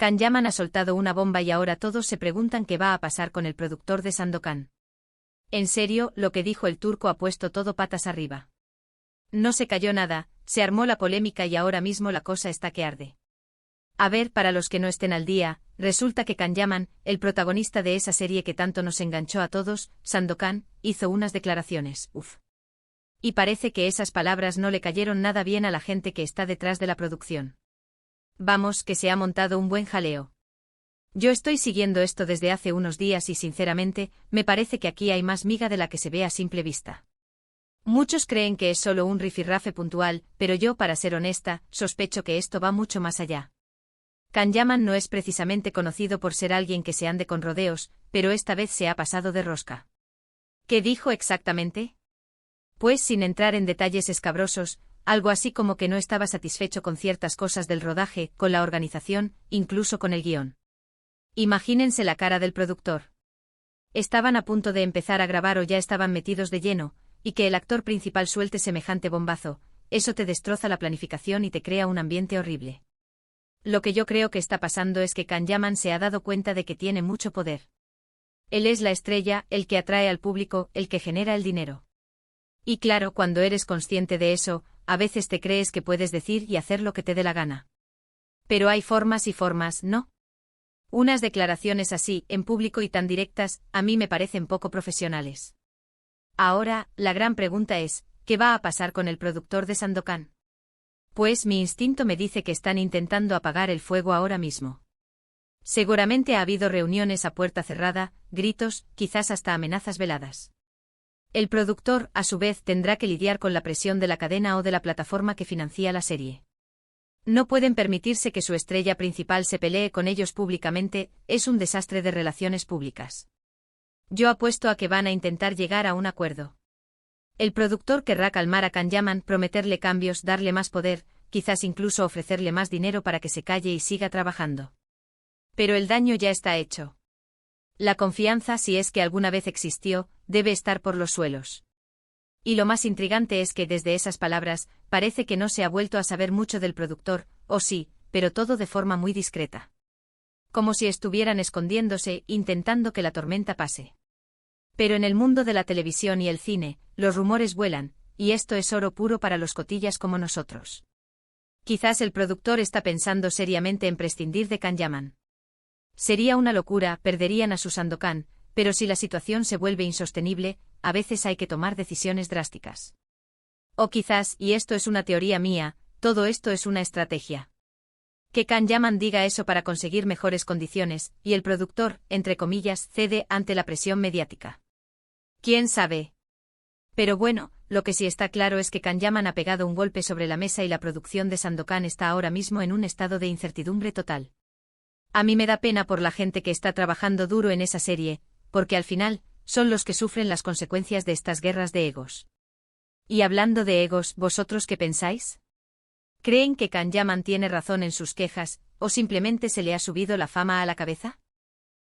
Can Yaman ha soltado una bomba y ahora todos se preguntan qué va a pasar con el productor de Sandokan. En serio, lo que dijo el turco ha puesto todo patas arriba. No se cayó nada, se armó la polémica y ahora mismo la cosa está que arde. A ver, para los que no estén al día, resulta que Can Yaman, el protagonista de esa serie que tanto nos enganchó a todos, Sandokan, hizo unas declaraciones, Y parece que esas palabras no le cayeron nada bien a la gente que está detrás de la producción. Vamos, que se ha montado un buen jaleo. Yo estoy siguiendo esto desde hace unos días y sinceramente, me parece que aquí hay más miga de la que se ve a simple vista. Muchos creen que es solo un rifirrafe puntual, pero yo, para ser honesta, sospecho que esto va mucho más allá. Can Yaman no es precisamente conocido por ser alguien que se ande con rodeos, pero esta vez se ha pasado de rosca. ¿Qué dijo exactamente? Pues sin entrar en detalles escabrosos, algo así como que no estaba satisfecho con ciertas cosas del rodaje, con la organización, incluso con el guión. Imagínense la cara del productor. Estaban a punto de empezar a grabar o ya estaban metidos de lleno, y que el actor principal suelte semejante bombazo, eso te destroza la planificación y te crea un ambiente horrible. Lo que yo creo que está pasando es que Can Yaman se ha dado cuenta de que tiene mucho poder. Él es la estrella, el que atrae al público, el que genera el dinero. Y claro, cuando eres consciente de eso, a veces te crees que puedes decir y hacer lo que te dé la gana. Pero hay formas y formas, ¿no? Unas declaraciones así, en público y tan directas, a mí me parecen poco profesionales. Ahora, la gran pregunta es, ¿qué va a pasar con el productor de Sandokan? Pues mi instinto me dice que están intentando apagar el fuego ahora mismo. Seguramente ha habido reuniones a puerta cerrada, gritos, quizás hasta amenazas veladas. El productor, a su vez, tendrá que lidiar con la presión de la cadena o de la plataforma que financia la serie. No pueden permitirse que su estrella principal se pelee con ellos públicamente, es un desastre de relaciones públicas. Yo apuesto a que van a intentar llegar a un acuerdo. El productor querrá calmar a Can Yaman, prometerle cambios, darle más poder, quizás incluso ofrecerle más dinero para que se calle y siga trabajando. Pero el daño ya está hecho. La confianza, si es que alguna vez existió, debe estar por los suelos. Y lo más intrigante es que desde esas palabras, parece que no se ha vuelto a saber mucho del productor, o sí, pero todo de forma muy discreta. Como si estuvieran escondiéndose, intentando que la tormenta pase. Pero en el mundo de la televisión y el cine, los rumores vuelan, y esto es oro puro para los cotillas como nosotros. Quizás el productor está pensando seriamente en prescindir de Can Yaman. Sería una locura, perderían a su Sandokan, pero si la situación se vuelve insostenible, a veces hay que tomar decisiones drásticas. O quizás, y esto es una teoría mía, todo esto es una estrategia. Que Can Yaman diga eso para conseguir mejores condiciones, y el productor, entre comillas, cede ante la presión mediática. ¿Quién sabe? Pero bueno, lo que sí está claro es que Can Yaman ha pegado un golpe sobre la mesa y la producción de Sandokan está ahora mismo en un estado de incertidumbre total. A mí me da pena por la gente que está trabajando duro en esa serie, porque al final, son los que sufren las consecuencias de estas guerras de egos. Y hablando de egos, ¿vosotros qué pensáis? ¿Creen que Can Yaman tiene razón en sus quejas, o simplemente se le ha subido la fama a la cabeza?